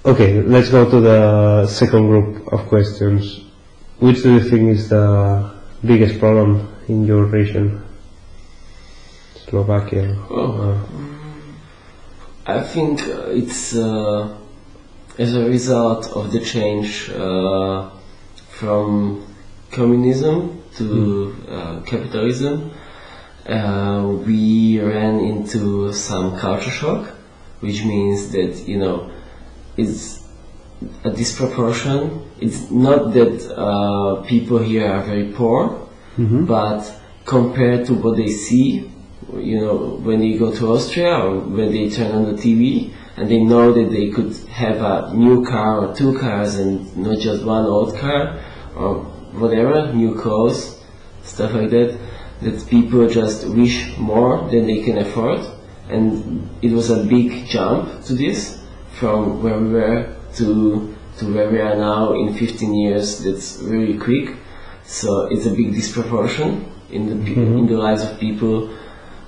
Okay, let's go to the second group of questions. Which do you think is the biggest problem in your region? Slovakia. I think it's as a result of the change from communism to capitalism. We ran into some culture shock, which means that it's a disproportion. It's not that people here are very poor, but compared to what they see, when they go to Austria or when they turn on the TV and they know that they could have a new car or two cars and not just one old car or whatever, new clothes, stuff like that, that people just wish more than they can afford. And it was a big jump to this, from where we were to where we are now in 15 years. That's really quick. So it's a big disproportion in the lives of people,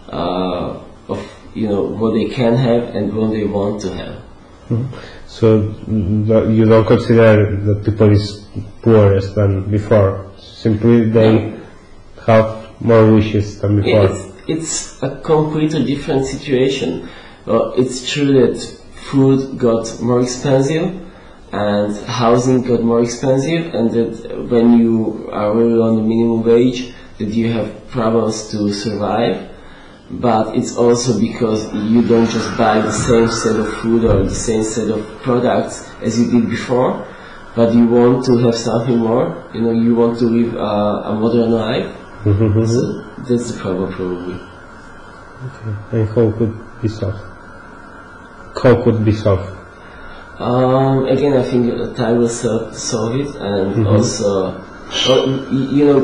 of what they can have and what they want to have. So you don't consider that people is poorer than before? Simply they have more wishes than before? It's a completely different situation. It's true that food got more expensive and housing got more expensive, and that when you are really on the minimum wage, that you have problems to survive. But it's also because you don't just buy the same set of food or the same set of products as you did before, but you want to have something more. You want to live a modern life. So that's the problem, probably. Okay. And how could be solved? How could be solved? Again, I think time will solve it, and also,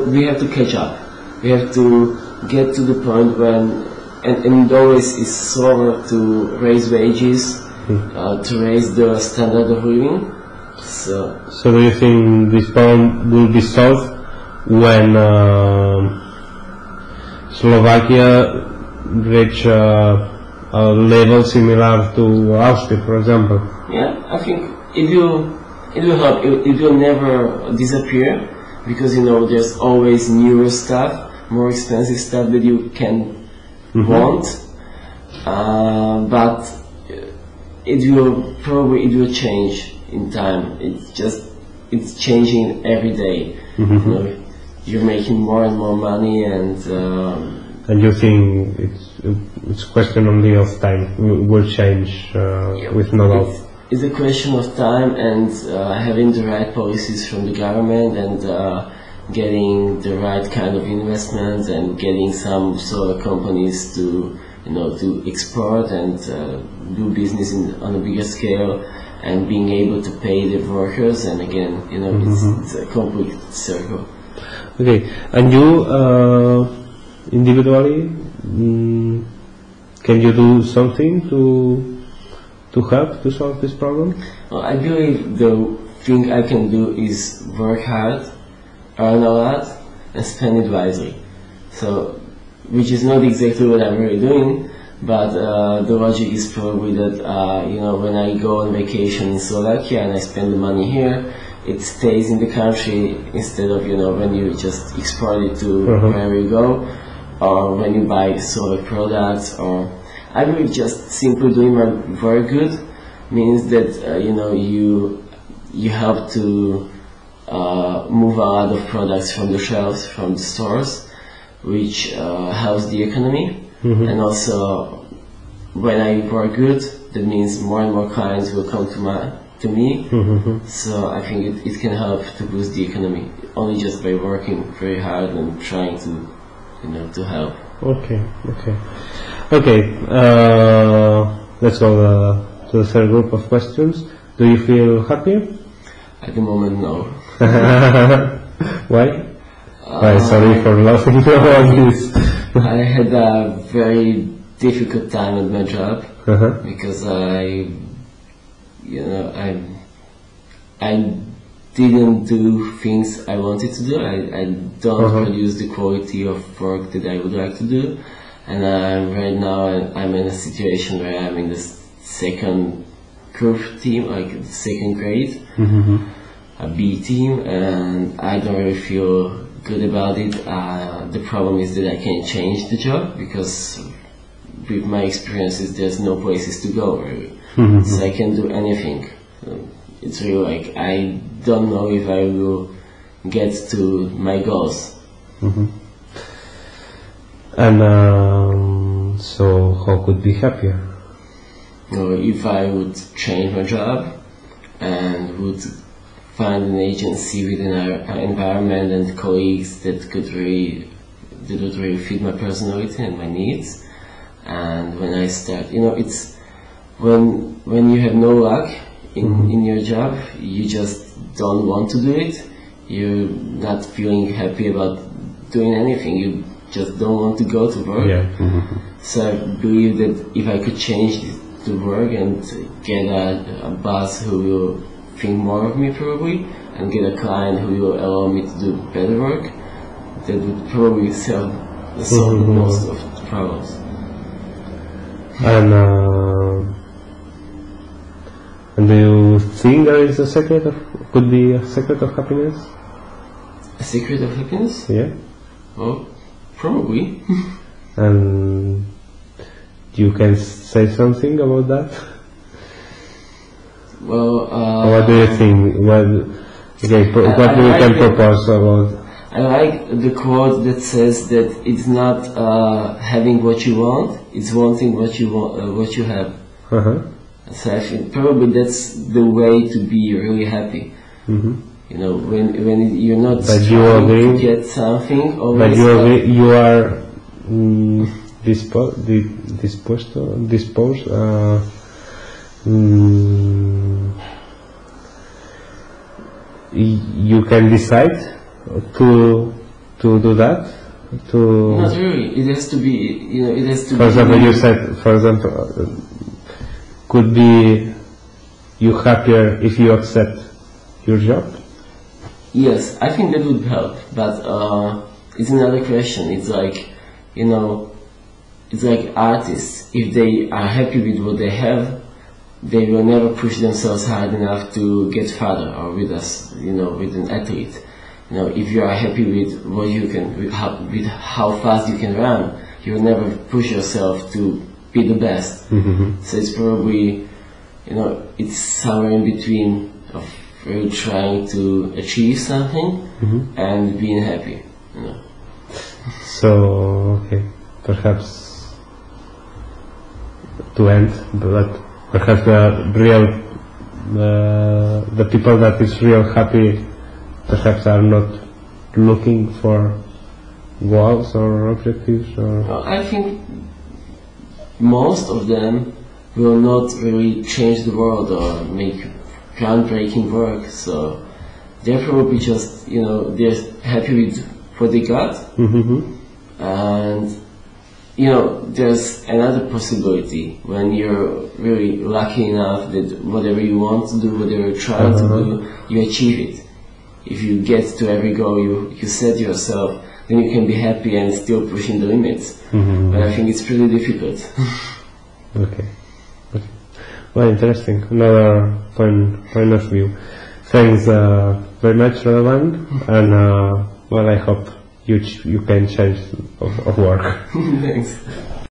we have to catch up. We have to get to the point when, and always is slower to raise wages, to raise the standard of living. So do you think this problem will be solved when Slovakia reach a level similar to Austria, for example? Yeah, I think it will help. It will never disappear, because there's always newer stuff, more expensive stuff that you can want, but it will change in time. It's changing every day. You're making more and more money, and you think it's question only of time, will change with no doubt? It's a question of time, and having the right policies from the government, and getting the right kind of investments, and getting some solar companies to export and do business on a bigger scale, and being able to pay the workers. And again, it's a complete circle. Okay, and you individually, can you do something to help to solve this problem? Well, I believe the thing I can do is work hard, earn a lot, and spend it wisely. So, which is not exactly what I'm really doing, but the logic is probably that when I go on vacation in Slovakia and I spend the money here, it stays in the country, instead of when you just export it to wherever you go, or when you buy solar products. Or I believe just simply doing my work good means that you help to move a lot of products from the shelves, from the stores, which helps the economy. And also, when I work good, that means more and more clients will come to me. So I think it can help to boost the economy, only just by working very hard and trying to help. Okay. Let's go to the third group of questions. Do you feel happier? At the moment, no. Why? Sorry for laughing about this. I had a very difficult time at my job, because I didn't do things I wanted to do. I don't produce the quality of work that I would like to do, and right now I'm in a situation where I'm in the second curve team, like second grade, a B team, and I don't really feel good about it. The problem is that I can't change the job because with my experiences there's no places to go really. So I can do anything. It's really like I don't know if I will get to my goals. And so how could be happier? If I would change my job and would find an agency within our environment and colleagues that would really fit my personality and my needs. And when I start, it's when you have no luck in your job, you just don't want to do it. You're not feeling happy about doing anything. You just don't want to go to work. So I believe that if I could change the work and get a boss who will think more of me probably, and get a client who will allow me to do better work, that would probably solve most of the problems. And do you think there is could be a secret of happiness? A secret of happiness? Yeah. Well, probably. And you can say something about that? Well, what do you think? What you can propose about? I like the quote that says that it's not having what you want; it's wanting what you want, what you have. So I think probably that's the way to be really happy. When you're not trying to get something, always. But you are disposed. You can decide to do that. Not really. It has to be. It has to. For example, you said. For example, could be you happier if you accept your job? Yes, I think that would help. But it's another question. It's like, it's like artists. If they are happy with what they have, they will never push themselves hard enough to get farther. Or with us, with an athlete. If you are happy with what you can, with how fast you can run, you will never push yourself to be the best. So it's probably, it's somewhere in between of really trying to achieve something and being happy. So okay, perhaps to end, but perhaps the people that is real happy perhaps are not looking for goals or objectives or. Well, I think most of them will not really change the world or make groundbreaking work. So they're probably just they're happy with what they got. And there's another possibility when you're really lucky enough that whatever you want to do, whatever you're trying to do, you achieve it. If you get to every goal you set yourself, then you can be happy and still pushing the limits. But I think it's pretty difficult. Okay. Well, interesting. Another point of view. Thanks very much, Radovan, and I hope you can change of work. Thanks.